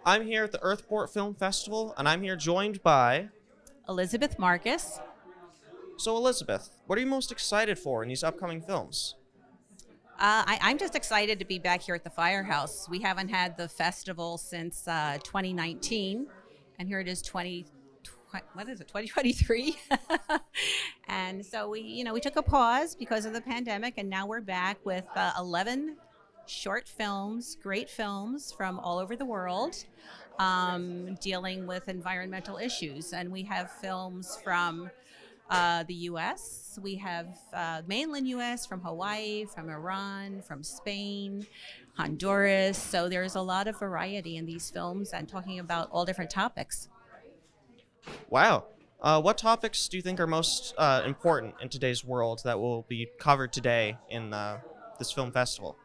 I'm here at the Earthport Film Festival, and I'm here joined by... Elizabeth Marcus. So, Elizabeth, what are you most excited for in these upcoming films? I'm just excited to be back here at the Firehouse. We haven't had the festival since 2019, and here it is 2023. And so we took a pause because of the pandemic, and now we're back with 11 short films, great films from all over the world, dealing with environmental issues. And we have films from the U.S. We have mainland U.S., from Hawaii, from Iran, from Spain, Honduras. So there's a lot of variety in these films and talking about all different topics. Wow. What topics do you think are most important in today's world that will be covered today in this film festival?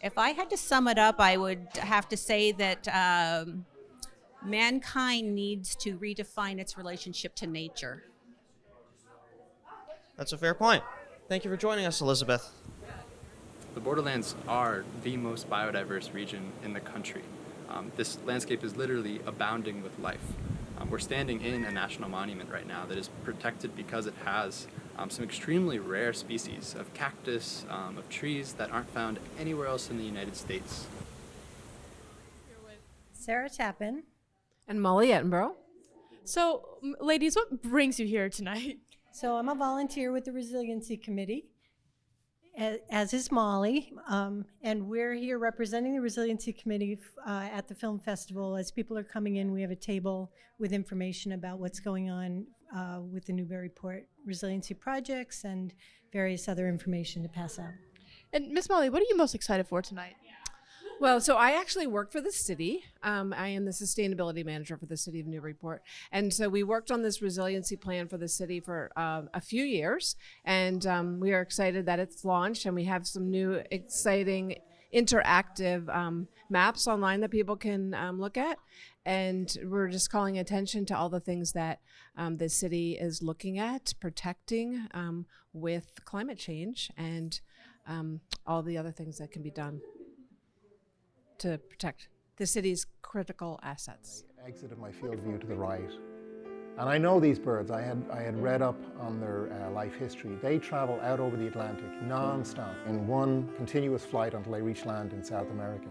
If I had to sum it up, I would have to say that mankind needs to redefine its relationship to nature. That's a fair point. Thank you for joining us, Elizabeth. The borderlands are the most biodiverse region in the country. This landscape is literally abounding with life. We're standing in a national monument right now that is protected because it has some extremely rare species of cactus, of trees that aren't found anywhere else in the United States. Sarah Tappan. And Molly Attenborough. So, ladies, what brings you here tonight? So I'm a volunteer with the Resiliency Committee, as is Molly, and we're here representing the Resiliency Committee at the film festival. As people are coming in, we have a table with information about what's going on with the Newburyport resiliency projects and various other information to pass out. And Miss Molly, what are you most excited for tonight? Well, so I actually work for the city. I am the sustainability manager for the city of Newburyport. And so we worked on this resiliency plan for the city for a few years. And we are excited that it's launched, and we have some new exciting interactive maps online that people can look at. And we're just calling attention to all the things that the city is looking at, protecting with climate change and all the other things that can be done to protect the city's critical assets. I exited my field view to the right. And I know these birds. I had read up on their life history. They travel out over the Atlantic non-stop in one continuous flight until they reach land in South America.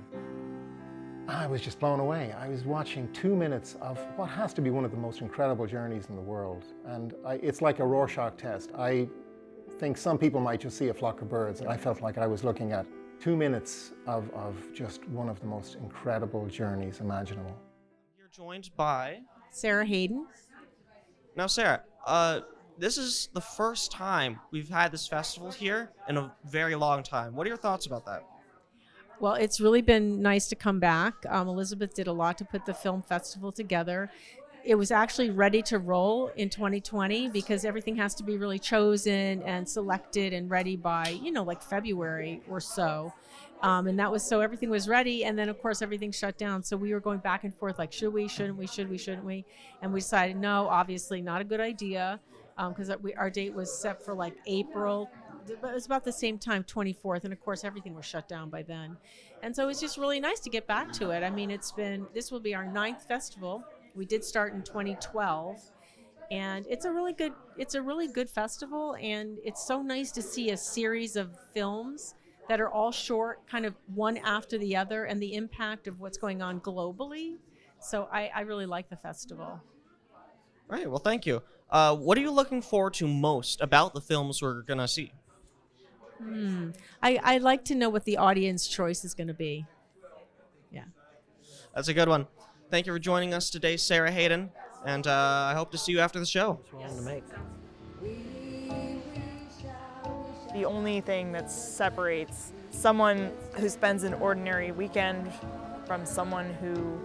I was just blown away. I was watching 2 minutes of what has to be one of the most incredible journeys in the world. And it's like a Rorschach test. I think some people might just see a flock of birds, and I felt like I was looking at 2 minutes of just one of the most incredible journeys imaginable. You're joined by... Sarah Hayden. Now, Sarah, this is the first time we've had this festival here in a very long time. What are your thoughts about that? Well, it's really been nice to come back. Elizabeth did a lot to put the film festival together. It was actually ready to roll in 2020 because everything has to be really chosen and selected and ready by, like February or so. And that was, so everything was ready. And then of course, everything shut down. So we were going back and forth, like, should we, shouldn't we, should we, shouldn't we? And we decided, no, obviously not a good idea. Because our date was set for like April, but it was about the same time, 24th. And of course, everything was shut down by then. And so it's just really nice to get back to it. I mean, this will be our 9th festival. We did start in 2012, and it's a really good festival, and it's so nice to see a series of films that are all short, kind of one after the other, and the impact of what's going on globally. So I really like the festival. All right, well, thank you. What are you looking forward to most about the films we're going to see? I'd like to know what the audience choice is going to be. Yeah. That's a good one. Thank you for joining us today, Sarah Hayden, and I hope to see you after the show. The only thing that separates someone who spends an ordinary weekend from someone who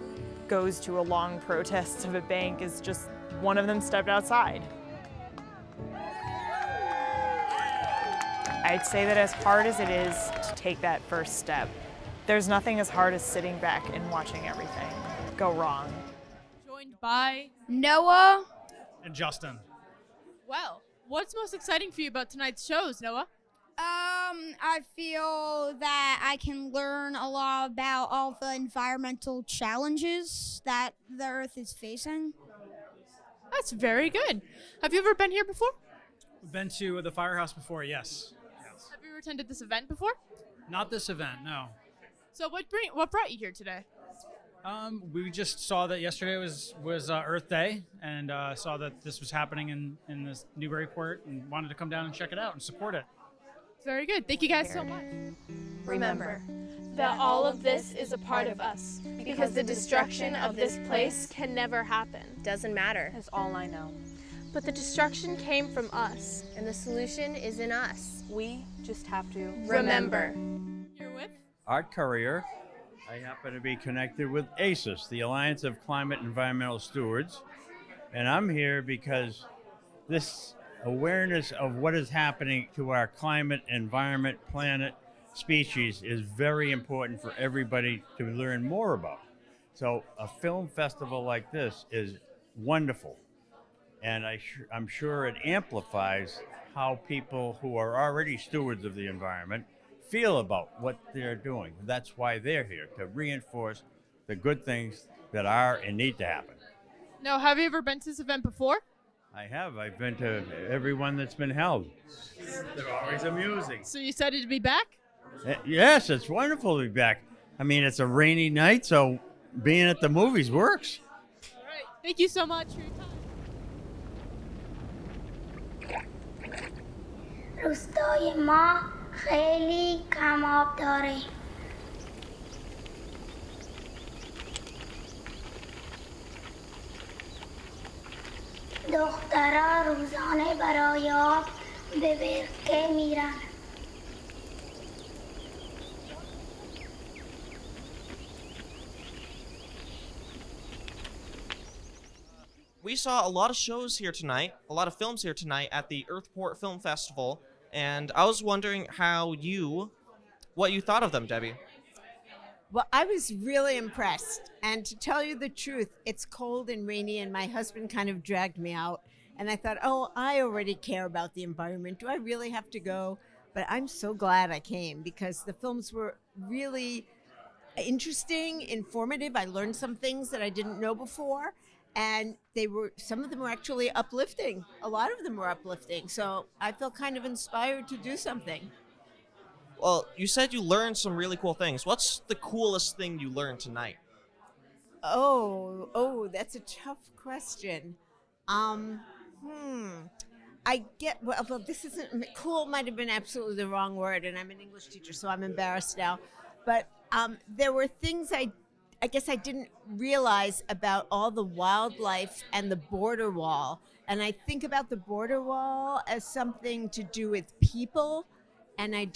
goes to a long protest of a bank is just one of them stepped outside. I'd say that as hard as it is to take that first step, there's nothing as hard as sitting back and watching everything go wrong. Joined by Noah and Justin. Well, what's most exciting for you about tonight's shows, Noah? I feel that I can learn a lot about all the environmental challenges that the Earth is facing. That's very good. Have you ever been here before? We've been to the firehouse before, yes. Have you ever attended this event before? Not this event, no. So what brought you here today? We just saw that yesterday was Earth Day, and saw that this was happening in this Newburyport, and wanted to come down and check it out and support it. Very good. Thank you guys so much. Remember that all of this is a part of us, because the destruction of this place can never happen. Doesn't matter. That's all I know. But the destruction came from us, and the solution is in us. We just have to Remember. You're with? Art Courier. I happen to be connected with ACES, the Alliance of Climate Environmental Stewards, and I'm here because this awareness of what is happening to our climate, environment, planet, species is very important for everybody to learn more about. So a film festival like this is wonderful, and I'm sure it amplifies how people who are already stewards of the environment feel about what they're doing. That's why they're here, to reinforce the good things that are and need to happen. Now, have you ever been to this event before? I have. I've been to every one that's been held. They're always amusing. So you excited to be back? Yes, it's wonderful to be back. I mean, it's a rainy night, so being at the movies works. All right. Thank you so much for your time. روستای ما خیلی کم آب داره. دخترها روزانه برای آب به برکه میرن. We saw a lot of shows here tonight, a lot of films here tonight at the Earthport Film Festival, and I was wondering what you thought of them, Debbie. Well, I was really impressed. And to tell you the truth, it's cold and rainy, and my husband kind of dragged me out. And I thought, oh, I already care about the environment. Do I really have to go? But I'm so glad I came, because the films were really interesting, informative. I learned some things that I didn't know before. And some of them were actually uplifting. A lot of them were uplifting. So I felt kind of inspired to do something. Well, you said you learned some really cool things. What's the coolest thing you learned tonight? Oh, that's a tough question. This isn't cool. Might have been absolutely the wrong word, and I'm an English teacher, so I'm embarrassed now. But there were things I guess I didn't realize about all the wildlife and the border wall. And I think about the border wall as something to do with people. And I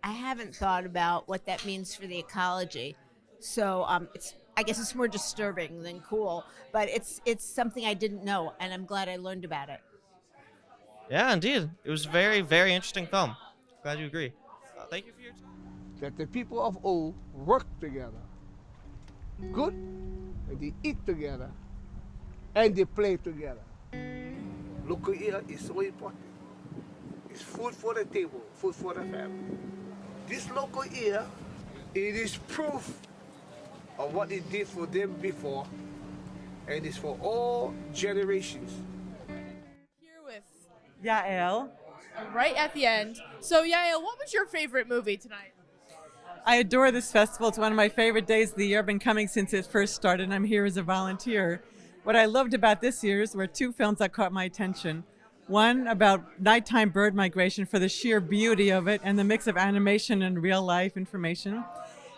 haven't thought about what that means for the ecology. So I guess it's more disturbing than cool, but it's something I didn't know, and I'm glad I learned about it. Yeah, indeed. It was a very, very interesting film. Glad you agree. Thank you for your time. That the people of old work together. Good, and they eat together, and they play together. Local here is so important. It's food for the table, food for the family. This local here, it is proof of what it did for them before, and it's for all generations. Here with Yael. Right at the end. So Yael, what was your favorite movie tonight? I adore this festival. It's one of my favorite days of the year. I've been coming since it first started, and I'm here as a volunteer. What I loved about this year's were two films that caught my attention. One about nighttime bird migration for the sheer beauty of it and the mix of animation and real life information.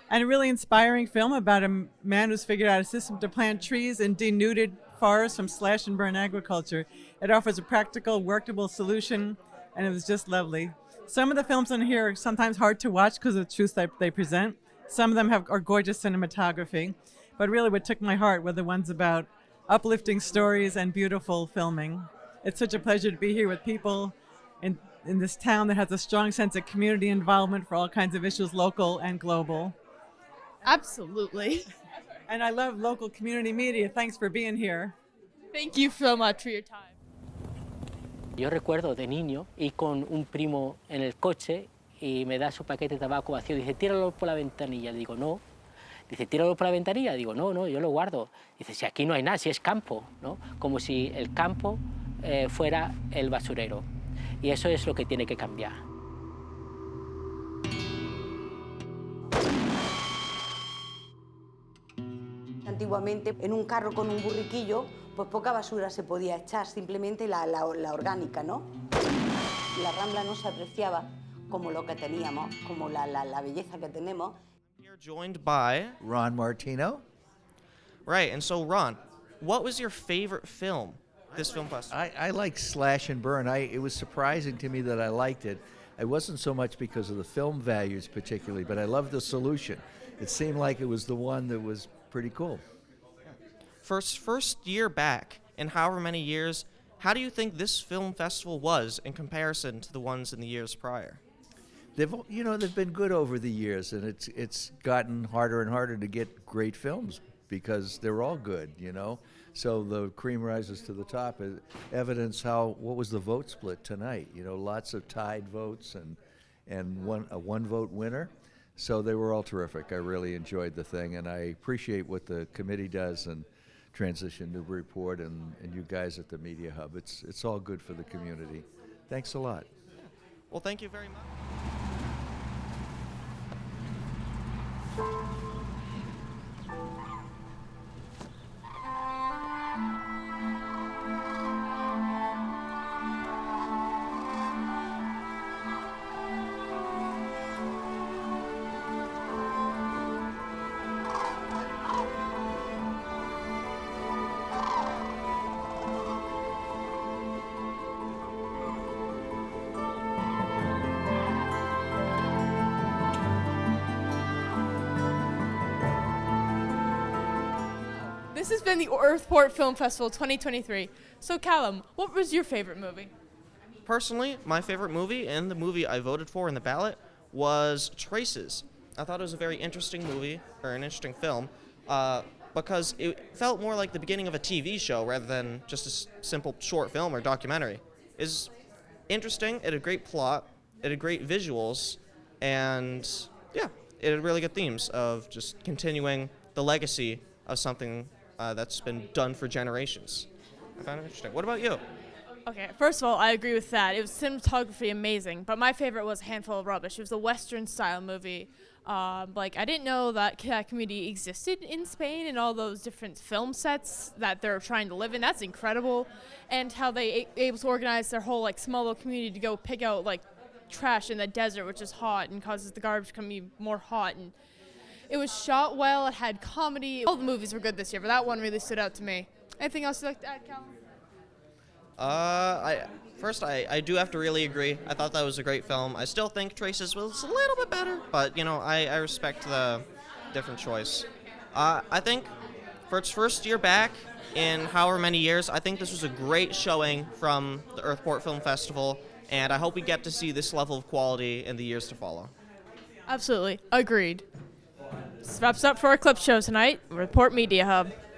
And a really inspiring film about a man who's figured out a system to plant trees in denuded forests from slash and burn agriculture. It offers a practical, workable solution, and it was just lovely. Some of the films on here are sometimes hard to watch because of the truth that they present. Some of them are gorgeous cinematography. But really what took my heart were the ones about uplifting stories and beautiful filming. It's such a pleasure to be here with people in this town that has a strong sense of community involvement for all kinds of issues, local and global. Absolutely. And I love local community media. Thanks for being here. Thank you so much for your time. Yo recuerdo de niño ir con un primo en el coche y me da su paquete de tabaco vacío. Dice, tíralo por la ventanilla. Le digo, no. Dice, tíralo por la ventanilla. Digo, no, no, yo lo guardo. Dice, si aquí no hay nada, si es campo, ¿no? Como si el campo fuera el basurero. Y eso es lo que tiene que cambiar. Antiguamente, en un carro con un burriquillo, pues poca basura se podía echar, simplemente la orgánica, ¿no? La Rambla no se apreciaba como lo que teníamos, como la belleza que tenemos. You're joined by Ron Martino. Right, and so Ron, what was your favorite film this film festival? I like Slash and Burn. It was surprising to me that I liked it. It wasn't so much because of the film values particularly, but I loved the solution. It seemed like it was the one that was pretty cool. First year back in however many years, how do you think this film festival was in comparison to the ones in the years prior? They've been good over the years, and it's gotten harder and harder to get great films because they're all good, you know. So the cream rises to the top. Evidence what was the vote split tonight? You know, lots of tied votes and a one vote winner. So they were all terrific. I really enjoyed the thing, and I appreciate what the committee does and Transition Newburyport and you guys at the Media Hub. It's all good for the community. Thanks a lot. Well, thank you very much. This has been the Earthport Film Festival 2023. So Callum, what was your favorite movie? Personally, my favorite movie and the movie I voted for in the ballot was Traces. I thought it was a very interesting movie, or an interesting film, because it felt more like the beginning of a TV show rather than just a simple short film or documentary. It's interesting, it had a great plot, it had great visuals, and yeah, it had really good themes of just continuing the legacy of something that's been done for generations. I found it interesting. What about you? Okay, first of all, I agree with that. It was cinematography amazing, but my favorite was A Handful of Rubbish. It was a Western-style movie. I didn't know that community existed in Spain and all those different film sets that they're trying to live in. That's incredible. And how they able to organize their whole small little community to go pick out trash in the desert, which is hot and causes the garbage to become even more hot. And it was shot well. It had comedy. All the movies were good this year, but that one really stood out to me. Anything else you'd like to add, Callum? I do have to really agree. I thought that was a great film. I still think Traces was a little bit better, but I respect the different choice. I think for its first year back in however many years, I think this was a great showing from the Earthport Film Festival, and I hope we get to see this level of quality in the years to follow. Absolutely. Agreed. This wraps up for our clip show tonight. PortMedia Hub.